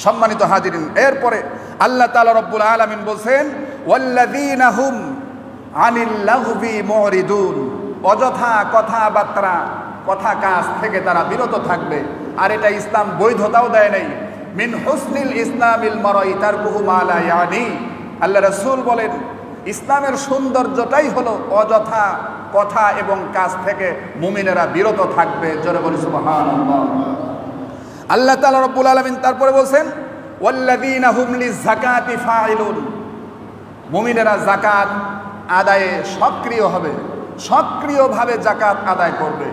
সম্মানিত হাজিরিন, এরপরে আল্লাহ তাআলা রব্বুল আলামিন বলছেন ওয়াল্লাযীনা হুম আনিল লাগবি মুরিদুন, অযথা কথাবার্তা কথা কাজ থেকে তারা বিরত থাকবে। আর এটা ইসলাম বৈধতাও দেয় নাই। মিন হুসনিল ইসলামিল মারই তারকুহু মা লা ইয়ানি, আল্লাহ রাসূল বলেন ইসলামের সৌন্দর্যটাই হলো অযথা কথা এবং কাজ থেকে মুমিনেরা বিরত থাকবে। জোরে বলি সুবহানাল্লাহ। আল্লাহ তাআলা রব্বুল আলামিন তারপরে বলছেন ওয়াল্লাযীনা হুম লিযাকাতি ফাইলুন, মুমিনেরা যাকাত আদায়ে সক্রিয় হবে, সক্রিয়ভাবে যাকাত আদায় করবে।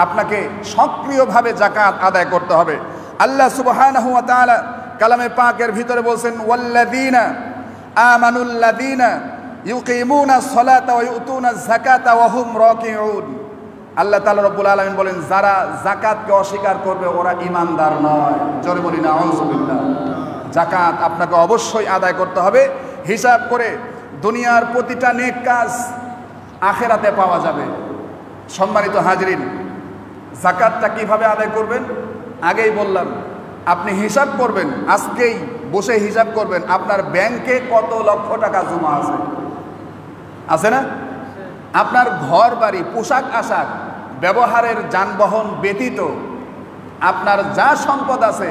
আপনাকে সক্রিয়ভাবে যাকাত আদায় করতে হবে। আল্লাহ সুবহানাহু ওয়া তাআলা কালামে পাকের ভিতরে বলছেন ওয়াল্লাযীনা আমানুল্লাযীনা ইউকিমুনাস সালাতা ওয়া ইউতুনাজ যাকাতা ওয়া হুম রাকিউন। আল্লাহ তাআলা রব্বুল আলামিন বলেন যারা যাকাতকে অস্বীকার করবে ওরা ঈমানদার নয়। জোরে বলি না আউযুবিল্লাহ। যাকাত আপনাকে অবশ্যই আদায় করতে হবে হিসাব করে। দুনিয়ার প্রতিটা নেক কাজ আখিরাতে পাওয়া যাবে। সম্মানিত হাজিরিন, যাকাতটা কিভাবে আদায় করবেন? আগেই বললাম, আপনি হিসাব করবেন, আজকেই বসে হিসাব করবেন আপনার ব্যাংকে কত লক্ষ টাকা জমা আছে। আছে না? আপনার ঘর বাড়ি, পোশাক আশাক, ব্যবহারের যানবাহন ব্যতীত আপনার যা সম্পদ আছে,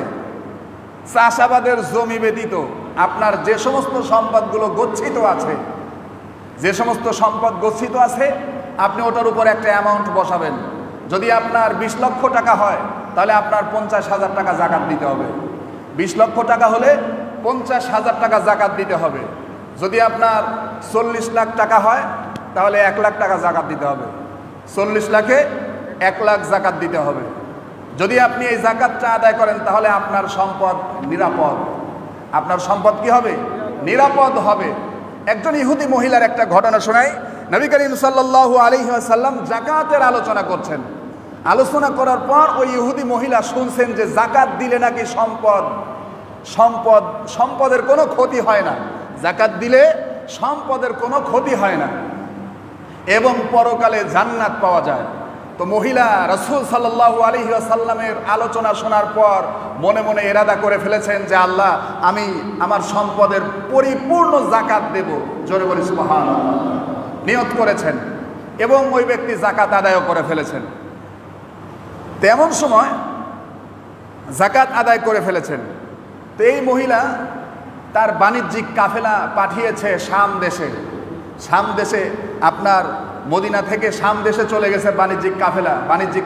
চাষাবাদের জমি ব্যতীত আপনার যে সমস্ত সম্পদগুলো গচ্ছিত আছে, যে সমস্ত সম্পদ গচ্ছিত আছে, আপনি ওটার উপর একটা অ্যামাউন্ট বসাবেন। যদি আপনার 20 লক্ষ টাকা হয় তাহলে আপনার 50,000 টাকা জাকাত দিতে হবে। 20 লক্ষ টাকা হলে 50,000 টাকা জাকাত দিতে হবে। যদি আপনার 40 লাখ টাকা হয় তাহলে 1 লাখ টাকা জাকাত দিতে হবে। 40 লাখে 1 লাখ জাকাত দিতে হবে। যদি আপনি এই জাকাতটা আদায় করেন তাহলে আপনার সম্পদ নিরাপদ। আপনার সম্পদ কি হবে? নিরাপদ হবে। একজন ইহুদি মহিলার একটা ঘটনা শোনাই। নবী করিম সাল্লাল্লাহু আলাইহি ওয়াসাল্লাম যাকাতের আলোচনা করছেন। আলোচনা করার পর ওই ইহুদি মহিলা শুনছেন যে যাকাত দিলে নাকি সম্পদের কোনো ক্ষতি হয় না, যাকাত দিলে সম্পদের কোনো ক্ষতি হয় না এবং পরকালে জান্নাত পাওয়া যায়। তো মহিলা রাসূল সাল্লাল্লাহু আলাইহি ওয়াসাল্লামের আলোচনা শোনার পর মনে মনে ইরাদা করে ফেলেছেন যে আল্লাহ, আমি আমার সম্পদের পরিপূর্ণ যাকাত দেব। জোরে বলি সুবহানাল্লাহ। নিয়ত করেছেন এবং ওই ব্যক্তি যাকাত আদায় করে ফেলেছেন। তেমন সময় যাকাত আদায় করে ফেলেছেন। তো এই মহিলা তার বাণিজ্যিক কাফেলা পাঠিয়েছে শাম দেশে। শাম দেশে আপনার মদিনা থেকে শাম দেশে চলে গেছে বাণিজ্যিক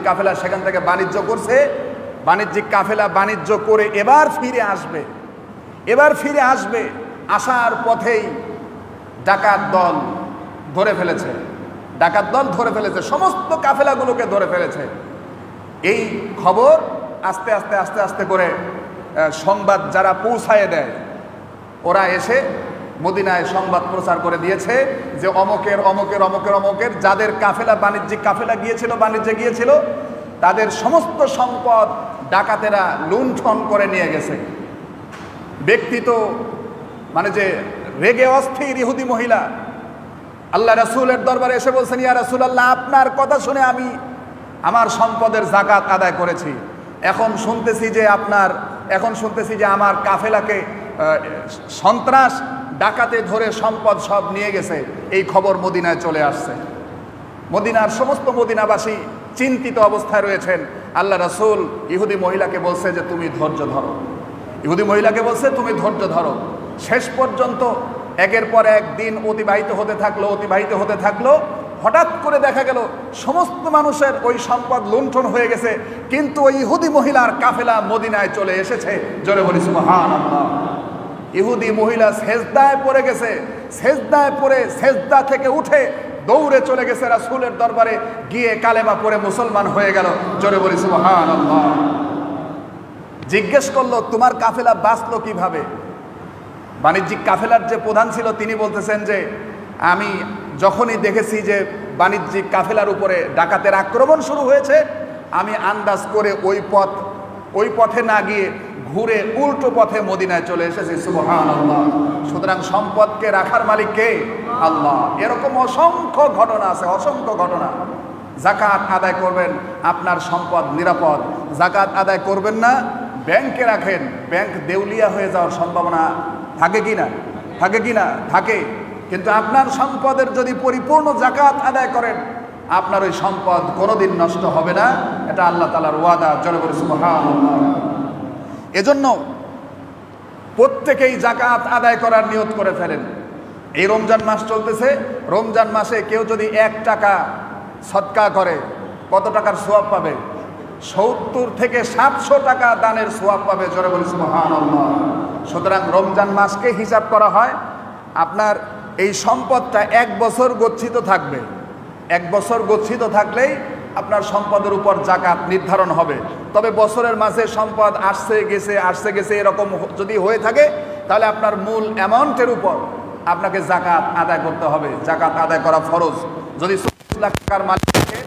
কাফেলা সেখান থেকে বাণিজ্য করছে। বাণিজ্যিক কাফেলা বাণিজ্য করে এবার ফিরে আসবে। আসার পথেই ডাকাত দল ধরে ফেলেছে। সমস্ত কাফেলাগুলোকে ধরে ফেলেছে। এই খবর আস্তে আস্তে করে সংবাদ যারা পৌঁছায় দেয়, ওরা এসে মদিনায় সংবাদ প্রচার করে দিয়েছে যে অমকের যাদের কাফেলা বাণিজ্যিক কাফেলা বাণিজ্যে গিয়েছিল তাদের সমস্ত সম্পদ ডাকাতেরা লুণ্ঠন করে নিয়ে গেছে। ব্যক্তি তো মানে যে রেগে অস্থির ইহুদি মহিলা আল্লাহ রাসূলের দরবারে এসে বলছেন, ইয়া রাসূলুল্লাহ, আপনার কথা শুনে আমি আমার সম্পদের যাকাত আদায় করেছি। এখন শুনতেছি যে আমার কাফেলাকে সন্ত্রাস ডাকাতে ধরে সম্পদ সব নিয়ে গেছে। এই খবর মদিনায় চলে আসছে। মদিনার সমস্ত মদিনাবাসী চিন্তিত অবস্থায় রয়েছেন। আল্লাহ রাসূল ইহুদি মহিলাকে বলছে যে তুমি ধৈর্য ধরো। শেষ পর্যন্ত একের পর এক দিন অতিবাহিত হতে থাকলো। হঠাৎ করে দেখা গেল সমস্ত মানুষের ওই সম্পদ লুণ্ঠন হয়ে গেছে, কিন্তু ওই ইহুদি মহিলার কাফেলা মদিনায় চলে এসেছে। জোরে বলি সুবহানাল্লাহ। ইহুদি মহিলা সেজদায় পড়ে গেছে। সেজদা থেকে উঠে দৌড়ে চলে গেছে রাসূলের দরবারে, গিয়ে কালেমা পড়ে মুসলমান হয়ে গেল। জোরে বলি সুবহানাল্লাহ। জিজ্ঞেস করলো, তোমার কাফেলা বাঁচলো কিভাবে? বাণিজ্যিক কাফেলার যে প্রধান ছিল তিনি বলতেছেন যে আমি যখনই দেখেছি যে বাণিজ্যিক কাফেলার উপরে ডাকাতের আক্রমণ শুরু হয়েছে, আমি আন্দাজ করে ওই পথে না গিয়ে ঘুরে উল্টো পথে মদিনায় চলে এসেছি। সুবহানাল্লাহ। সুতরাং সম্পদকে রাখার মালিক কে? আল্লাহ। এরকম অসংখ্য ঘটনা আছে, অসংখ্য ঘটনা। যাকাত আদায় করবেন, আপনার সম্পদ নিরাপদ। যাকাত আদায় করবেন না, ব্যাংকে রাখেন, ব্যাংক দেউলিয়া হয়ে যাওয়ার সম্ভাবনা থাকে কি না? থাকে কি না? থাকে। কিন্তু আপনার সম্পদের যদি পরিপূর্ণ যাকাত আদায় করেন, আপনার ওই সম্পদ কোনোদিন নষ্ট হবে না। এটা আল্লাহ তাআলার ওয়াদা। জোরে বলে সুবহানাল্লাহ। এজন্য প্রত্যেকেই যাকাত আদায় করার নিয়ত করে ফেলেন। এই রমজান মাস চলতেছে, রমজান মাসে কেউ যদি 1 টাকা সদকা করে, কত টাকার সওয়াব পাবে? 70 থেকে 700 টাকা দানের সওয়াব পাবে। জোরে বলে সুবহানাল্লাহ। সুতরাং রমজান মাসকে হিসাব করা হয়, আপনার এই সম্পদটা 1 বছর গচ্ছিত থাকবে। 1 বছর গচ্ছিত থাকলেই আপনার সম্পদের উপর যাকাত নির্ধারণ হবে। তবে বছরের মাঝে সম্পদ আসছে গেছে এরকম যদি হয়ে থাকে, তাহলে আপনার মূল অ্যামাউন্টের উপর আপনাকে যাকাত আদায় করতে হবে। যাকাত আদায় করা ফরজ। যদি 40 লাখ টাকার মালিক থাকে,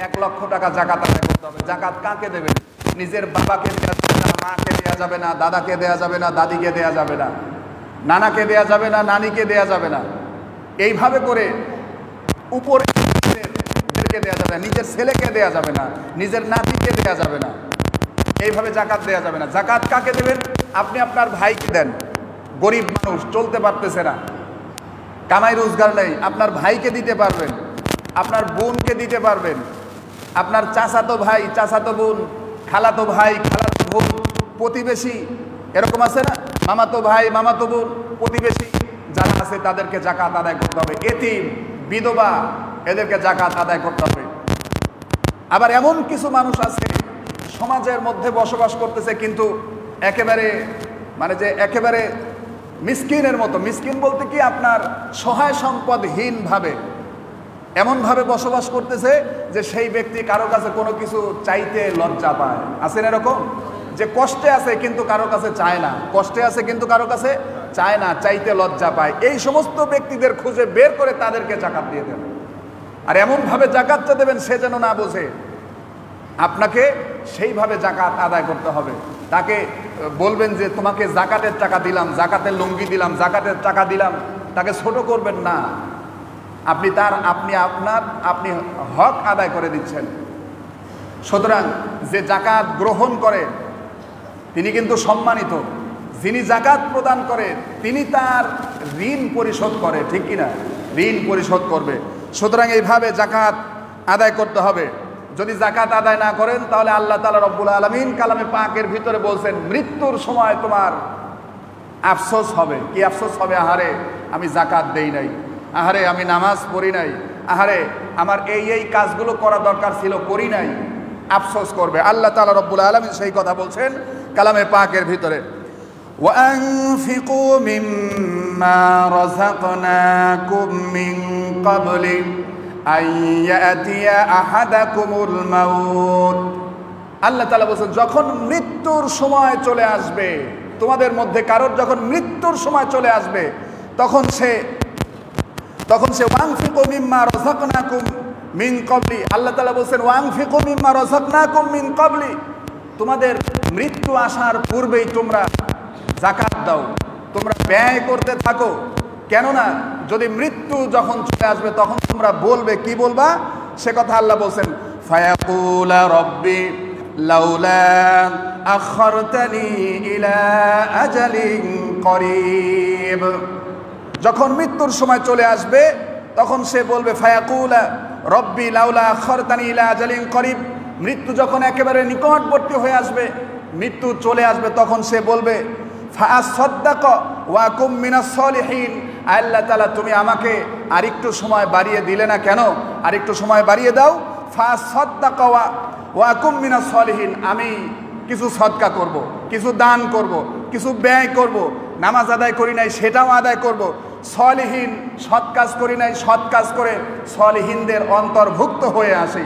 1 লক্ষ টাকা যাকাত আদায় করতে হবে। যাকাত কাকে দেবেন? নিজের বাবাকে দেওয়া যাবে না, মাকে দেওয়া যাবে না, দাদাকে দেওয়া যাবে না, দাদিকে দেওয়া যাবে না, নানাকে দেওয়া যাবে না, নানিকে দেওয়া যাবে না। এইভাবে করে উপরে দেওয়া যাবে না, নিজের ছেলেকে দেওয়া যাবে না, নিজের নাতিকে দেওয়া যাবে না। এইভাবে যাকাত দেওয়া যাবে না। যাকাত কাকে দেবেন? আপনি আপনার ভাইকে দেন। গরিব মানুষ, চলতে পারতেছে না, কামাই রোজগার নেই, আপনার ভাইকে দিতে পারবেন, আপনার বোনকে দিতে পারবেন, আপনার চাচাতো ভাই, চাচাতো বোন, খালাতো ভাই, খালাতো বোন, প্রতিবেশী, এরকম আছে না? মামাতো ভাই, মামাতো বোন, প্রতিবেশী যারা আছে তাদেরকে যাকাত আদায় করতে হবে। এতিম, বিধবা, এদেরকে যাকাত আদায় করতে হবে। আবার এমন কিছু মানুষ আছে সমাজের মধ্যে বসবাস করতেছে, কিন্তু একেবারে মিসকিনের মতো। মিসকিন বলতে কি, আপনার সহায় সম্পদহীন ভাবে, এমনভাবে বসবাস করতেছে যে সেই ব্যক্তি কারো কাছে কোনো কিছু চাইতে লজ্জা পায়। আছেন এরকম? যে কষ্টে আছে কিন্তু কারো কাছে চায় না, কষ্টে আছে কিন্তু কারো কাছে চায় না, চাইতে লজ্জা পায়। এই সমস্ত ব্যক্তিদের খুঁজে বের করে তাদেরকে যাকাত দিয়ে দেন। আর এমনভাবে যাকাতটা দেবেন সে যেন না বোঝে। আপনাকে সেইভাবে যাকাত আদায় করতে হবে। তাকে বলবেন যে তোমাকে যাকাতের টাকা দিলাম, যাকাতের লুঙ্গি দিলাম, যাকাতের টাকা দিলাম, তাকে ছোট করবেন না। আপনি আপনি হক আদায় করে দিচ্ছেন। সুতরাং যে যাকাত গ্রহণ করে তিনি কিন্তু সম্মানিত। যিনি যাকাত প্রদান করে তিনি তার ঋণ পরিশোধ করে, ঠিক কিনা? ঋণ পরিশোধ করবে। সুতরাং এইভাবে যাকাত আদায় করতে হবে। যদি যাকাত আদায় না করেন তাহলে আল্লাহ তাআলা রব্বুল আলামিন কালামে পাকের ভিতরে বলছেন, মৃত্যুর সময় তোমার আফসোস হবে। কি আফসোস হবে? আহারে আমি যাকাত দেই নাই, আহারে আমি নামাজ পড়ি নাই, আহারে আমার এই কাজগুলো করা দরকার ছিল, করি নাই, আফসোস করবে। আল্লাহ তাআলা রব্বুল আলামিন সেই কথা বলছেন কালামে পাকের ভিতরে, وَأَنفِقُوا مِمَّا رَزَقْنَاكُم مِّن قَبْلِ أَن يَأْتِيَ أَحَدَكُمُ الْمَوْتُ। আল্লাহ তাআলা বলেন, যখন মৃত্যুর সময় চলে আসবে, তোমাদের মধ্যে কারোর যখন মৃত্যুর সময় চলে আসবে, তখন সে ওয়ানফিকু মিম্মা রাযাকনাকুম মিন ক্বাবলি। আল্লাহ তাআলা বলেন, ওয়ানফিকু মিম্মা রাযাকনাকুম মিন ক্বাবলি, তোমাদের মৃত্যু আসার পূর্বেই তোমরা যাকাত দাও, তোমরা ব্যয় করতে থাকো। কেননা যদি মৃত্যু যখন চলে আসবে তখন তোমরা বলবে, কি বলবা? সে কথা আল্লাহ বলছেন, ফায়াকুলা রব্বি লাউলা আখারতানি ইলা আজালিন করিব। যখন মৃত্যুর সময় চলে আসবে তখন সে বলবে, ফায়াকুলা রব্বি লাউলা আখারতানি ইলা আজালিন করিব। মৃত্যু যখন একেবারে নিকটবর্তী হয়ে আসবে, মৃত্যু চলে আসবে, তখন সে বলবে, ফাআসাদদাক ওয়া কুম মিনাস সলিহিন। আল্লাহ তাআলা তুমি আমাকে আরেকটু সময় বাড়িয়ে দিলে না কেন? আরেকটু সময় বাড়িয়ে দাও। ফাআসাদদাক ওয়া কুম মিনাস সলিহিন, আমি কিছু সদকা করব, কিছু দান করব, কিছু ব্যয় করব, নামাজ আদায় করি নাই সেটাও আদায় করব, সলিহিন সৎ কাজ করি নাই, সৎ কাজ করে সলিহিনদের অন্তর্ভুক্ত হয়ে আসি।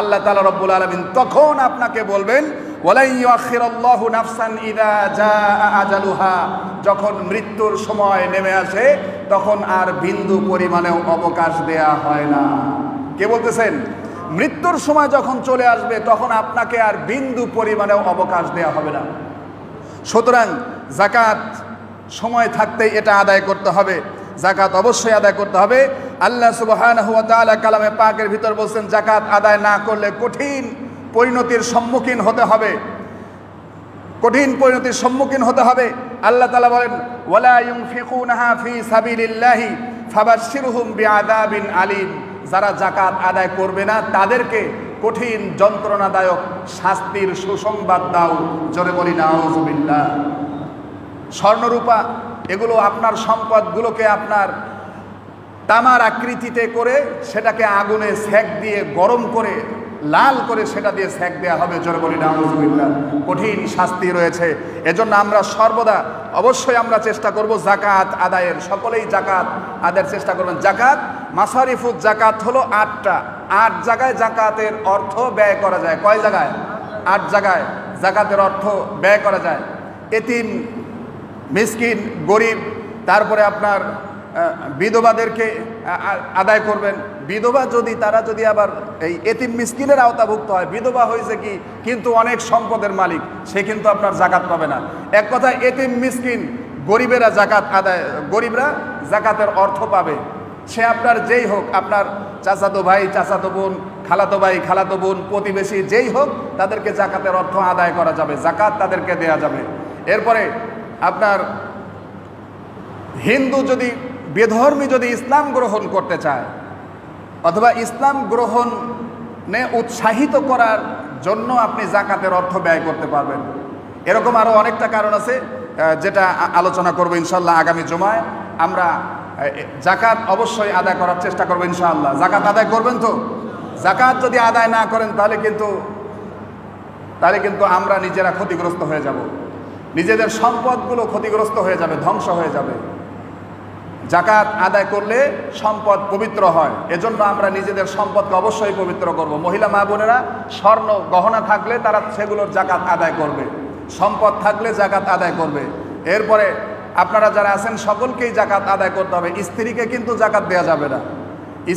আল্লাহ তাআলা রব্বুল আলামিন তখন আপনাকে বলবেন, ওয়ালা ইউআখিরুল্লাহু নাফসান ইযা জাআ আজালুহা, যখন মৃত্যুর সময় নেমে আসে তখন আর বিন্দু পরিমাণেও অবকাশ দেয়া হয় না। কে বলতেছেন? মৃত্যুর সময় যখন চলে আসবে তখন আপনাকে আর বিন্দু পরিমাণেও অবকাশ দেয়া হবে না। সুতরাং জাকাত সময় থাকতেই এটা আদায় করতে হবে, জাকাত অবশ্যই আদায় করতে হবে। আল্লাহ সুবহানাহু ওয়া তাআলা কালামে পাকের ভিতর বলছেন জাকাত আদায় না করলে কঠিন পরিণতির সম্মুখীন হতে হবে, কঠিন পরিণতির সম্মুখীন হতে হবে। আল্লাহ তাআলা বলেন ওয়ালা ইউনফিকুনাহা ফি সাবিলিল্লাহি ফাবাশশিরহুম বিআযাবিন আলীম, যারা জাকাত আদায় করবে না তাদেরকে কঠিন যন্ত্রণাদায়ক শাস্তির সুসংবাদ দাও। জোরে বলি নাউযুবিল্লাহ। স্বর্ণরূপা এগুলো আপনার সম্পদগুলোকে আপনার তামার আকৃতিতে করে সেটাকে আগুনে সেক দিয়ে গরম করে লাল করে সেটা দিয়ে সেক দেওয়া হবে। জোরে বলি নাউযুবিল্লাহ। কঠিন শাস্তি রয়েছে। এজন্য আমরা সর্বদা অবশ্যই আমরা চেষ্টা করব জাকাত আদায়ের, সকলেই জাকাত আদায়ের চেষ্টা করবেন। জাকাত মাসারিফুজ জাকাত হলো 8টা, 8 জায়গায় জাকাতের অর্থ ব্যয় করা যায়। কয় জায়গায়? 8 জায়গায় জাকাতের অর্থ ব্যয় করা যায়। এতিম, মিসকিন, গরিব, তারপরে আপনার বিধবাদেরকে আদায় করবেন। বিধবা তারা যদি আবার এই এতিম মিসকিনের আওতাভুক্ত হয়, বিধবা হয়েছে কি কিন্তু অনেক সম্পদের মালিক, সে কিন্তু আপনার জাকাত পাবে না। এক কথায় এতিম মিসকিন গরিবেরা জাকাত আদায়, গরিবরা জাকাতের অর্থ পাবে। সে আপনার যেই হোক, আপনার চাচাতো ভাই, চাচাতো বোন, খালাতো ভাই, খালাতো বোন, প্রতিবেশী যেই হোক, তাদেরকে জাকাতের অর্থ আদায় করা যাবে, জাকাত তাদেরকে দেয়া যাবে। এরপরে আপনার হিন্দু যদি, বেধর্মী যদি ইসলাম গ্রহণ করতে চায় অথবা ইসলাম গ্রহণে উৎসাহিত করার জন্য আপনি জাকাতের অর্থ ব্যয় করতে পারবেন। এরকম আরও অনেকটা কারণ আছে যেটা আলোচনা করবো ইনশাল্লাহ আগামী জুমায়। আমরা জাকাত অবশ্যই আদায় করার চেষ্টা করবো ইনশাআল্লাহ। জাকাত আদায় করবেন তো? জাকাত যদি আদায় না করেন তাহলে কিন্তু আমরা নিজেরা ক্ষতিগ্রস্ত হয়ে যাব, নিজেদের সম্পদগুলো ক্ষতিগ্রস্ত হয়ে যাবে, ধ্বংস হয়ে যাবে। জাকাত আদায় করলে সম্পদ পবিত্র হয়, এজন্য আমরা নিজেদের সম্পদকে অবশ্যই পবিত্র করব। মহিলা মা বোনেরা স্বর্ণ গহনা থাকলে তারা সেগুলোর জাকাত আদায় করবে, সম্পদ থাকলে জাকাত আদায় করবে। এরপরে আপনারা যারা আছেন সকলকেই জাকাত আদায় করতে হবে। স্ত্রীকে কিন্তু জাকাত দেয়া যাবে না,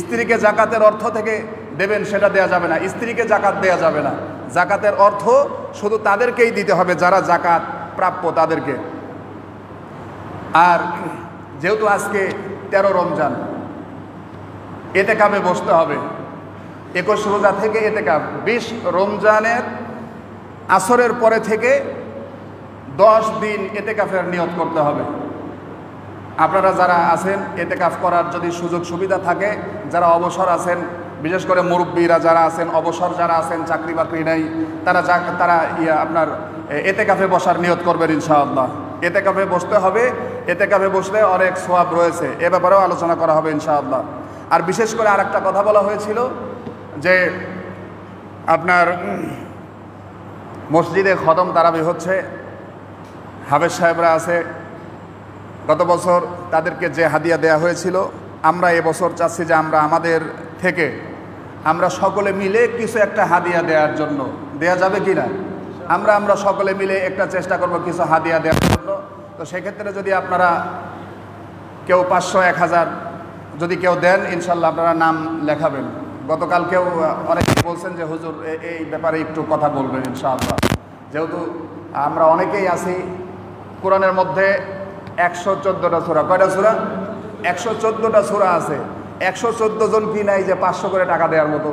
স্ত্রীকে জাকাতের অর্থ থেকে দেবেন সেটা দেয়া যাবে না, স্ত্রীকে জাকাত দেয়া যাবে না। জাকাতের অর্থ শুধু তাদেরকেই দিতে হবে যারা জাকাত প্রাপ্য তাদেরকে। আর যেহেতু আজকে 13 রমজান, এতেকাফে বসতে হবে। 21 রোজা থেকে এতেকাফ, 20 রমজানের আসরের পরে থেকে 10 দিন এতেকাফের নিয়ত করতে হবে। আপনারা যারা আছেন এতেকাফ করার যদি সুযোগ সুবিধা থাকে, যারা অবসর আছেন, বিশেষ করে মুরব্বীরা যারা আছেন, অবসর যারা আছেন, চাকরি বাকরি নাই, তারা আপনার এতেকাফে বসার নিয়ত করবেন ইনশাআল্লাহ। এতেকাফে বসতে হবে, এতেকাফে বসলে অনেক সওয়াব রয়েছে, এ ব্যাপারেও আলোচনা করা হবে ইনশাআল্লাহ। আর বিশেষ করে আরেকটা কথা বলা হয়েছিল যে আপনার মসজিদে খতম তারাবি হচ্ছে, হাফেজ সাহেবরা আছে, গত বছর তাদেরকে যে হাদিয়া দেয়া হয়েছিল, আমরা এবছর চাচ্ছি যে আমরা আমাদের থেকে আমরা সকলে মিলে কিছু একটা হাদিয়া দেওয়ার জন্য। দেয়া যাবে কি না? আমরা সকলে মিলে একটা চেষ্টা করব কিছু হাদিয়া দেওয়ার জন্য। তো সেক্ষেত্রে যদি আপনারা কেউ 500, 1000 যদি কেউ দেন, ইনশাল্লাহ আপনারা নাম লেখাবেন। গতকাল কেউ অনেকে বলছেন যে হুজুর এই ব্যাপারে একটু কথা বলবেন ইনশাআল্লাহ। যেহেতু আমরা অনেকেই আছি, কোরআনের মধ্যে 114টা সূরা, কয়টা সূরা? 114টা সূরা আছে। 114 জন কি নাই যে 500 করে টাকা দেওয়ার মতো?